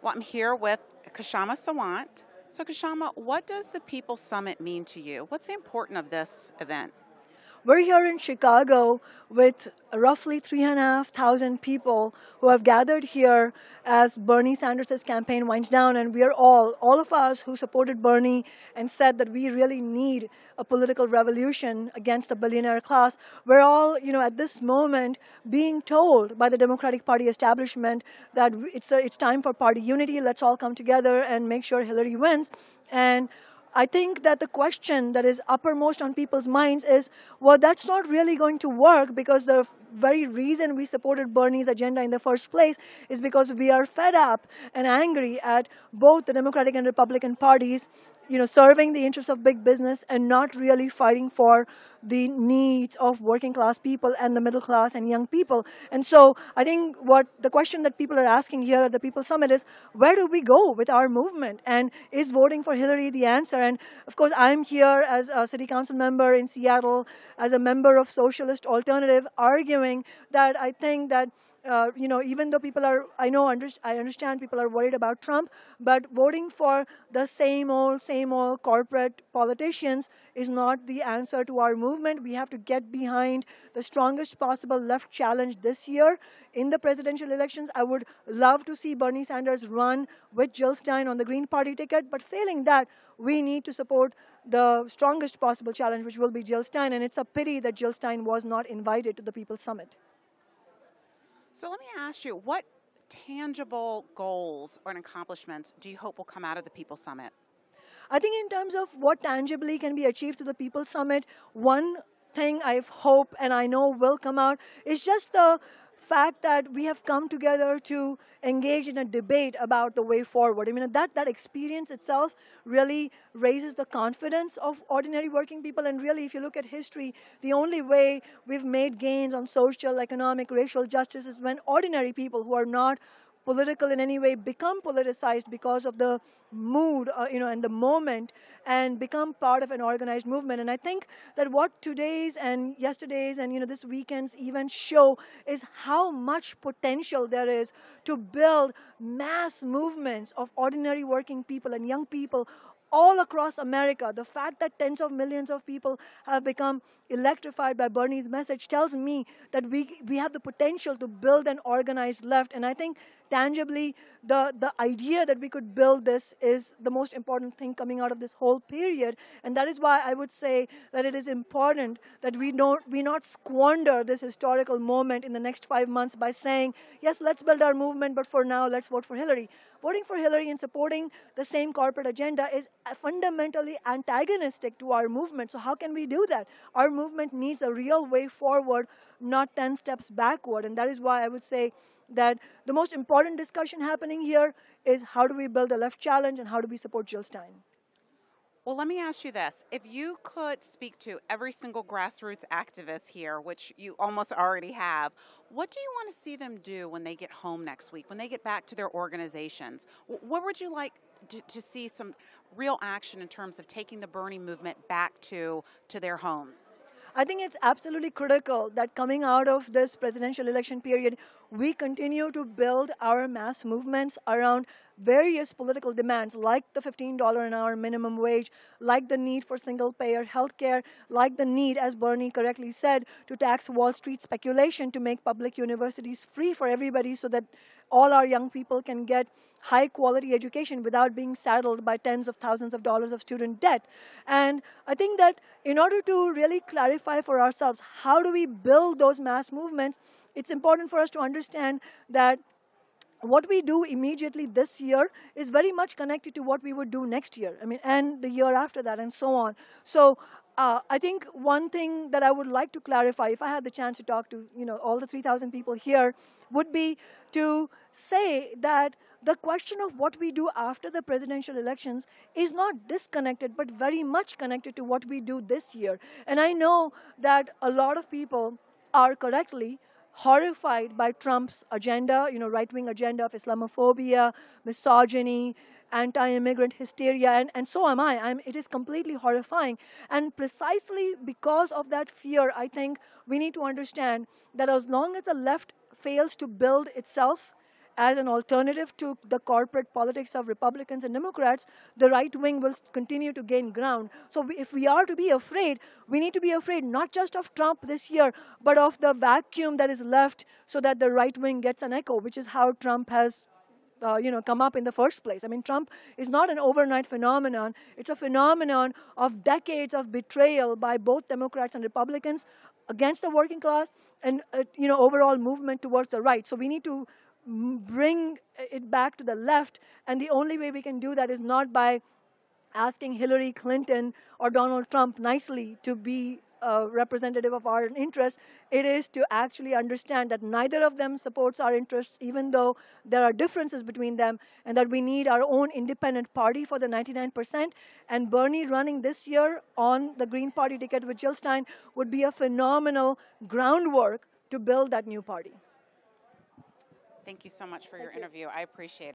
Well, I'm here with Kshama Sawant. So, Kshama, what does the People Summit mean to you? What's the importance of this event? We're here in Chicago with roughly 3,500 people who have gathered here as Bernie Sanders' campaign winds down. And we are all of us who supported Bernie and said that we really need a political revolution against the billionaire class. We're all, at this moment being told by the Democratic Party establishment that it's time for party unity. Let's all come together and make sure Hillary wins. And I think that the question that is uppermost on people's minds is, well, that's not really going to work because the very reason we supported Bernie's agenda in the first place is because we are fed up and angry at both the Democratic and Republican parties, serving the interests of big business and not really fighting for the needs of working class people and the middle class and young people. And so I think what the question that people are asking here at the People Summit is, where do we go with our movement? And is voting for Hillary the answer? And of course, I'm here as a city council member in Seattle, as a member of Socialist Alternative, arguing that I think that even though people are, I understand people are worried about Trump, but voting for the same old corporate politicians is not the answer to our movement. We have to get behind the strongest possible left challenge this year in the presidential elections. I would love to see Bernie Sanders run with Jill Stein on the Green Party ticket, but failing that, we need to support the strongest possible challenge, which will be Jill Stein. And it's a pity that Jill Stein was not invited to the People's Summit. So, let me ask you, what tangible goals or accomplishments do you hope will come out of the People Summit? I think in terms of what tangibly can be achieved through the People's Summit, one thing I hope and I know will come out is just the fact that we have come together to engage in a debate about the way forward. I mean, that experience itself really raises the confidence of ordinary working people. And really, if you look at history, the only way we've made gains on social, economic, racial justice is when ordinary people who are not political in any way become politicized because of the mood, and the moment, and become part of an organized movement. And I think that what today's and yesterday's and this weekend's events show is how much potential there is to build mass movements of ordinary working people and young people all across America. The fact that tens of millions of people have become electrified by Bernie's message tells me that we have the potential to build an organized left. And I think tangibly, the idea that we could build this is the most important thing coming out of this whole period. And that is why I would say that it is important that we not squander this historical moment in the next 5 months by saying, yes, let's build our movement, but for now, let's vote for Hillary. Voting for Hillary and supporting the same corporate agenda is fundamentally antagonistic to our movement. So how can we do that? Our movement needs a real way forward, not 10 steps backward. And that is why I would say that the most important discussion happening here is how do we build a left challenge and how do we support Jill Stein? Well, let me ask you this. If you could speak to every single grassroots activist here, which you almost already have, what do you want to see them do when they get home next week, when they get back to their organizations? What would you like to see some real action in terms of taking the Bernie movement back to their homes? I think it's absolutely critical that coming out of this presidential election period, we continue to build our mass movements around various political demands like the $15 an hour minimum wage, like the need for single payer healthcare, like the need, as Bernie correctly said, to tax Wall Street speculation to make public universities free for everybody so that all our young people can get high quality education without being saddled by tens of thousands of dollars of student debt. And I think that in order to really clarify for ourselves how do we build those mass movements, it's important for us to understand that what we do immediately this year is very much connected to what we would do next year. I mean, and the year after that, and so on. So I think one thing that I would like to clarify, if I had the chance to talk to all the 3,000 people here, would be to say that the question of what we do after the presidential elections is not disconnected, but very much connected to what we do this year. And I know that a lot of people are correctly horrified by Trump's agenda, right-wing agenda of Islamophobia, misogyny, anti-immigrant hysteria, and so am I. It is completely horrifying. And precisely because of that fear, I think we need to understand that as long as the left fails to build itself as an alternative to the corporate politics of Republicans and Democrats, the right wing will continue to gain ground. So if we are to be afraid, we need to be afraid not just of Trump this year, but of the vacuum that is left so that the right wing gets an echo, which is how Trump has come up in the first place. I mean, Trump is not an overnight phenomenon. It's a phenomenon of decades of betrayal by both Democrats and Republicans against the working class and, overall movement towards the right. So we need to bring it back to the left. And the only way we can do that is not by asking Hillary Clinton or Donald Trump nicely to be a representative of our interests. It is to actually understand that neither of them supports our interests, even though there are differences between them, and that we need our own independent party for the 99%. And Bernie running this year on the Green Party ticket with Jill Stein would be a phenomenal groundwork to build that new party. Thank you so much for your Thank you. interview. I appreciate it.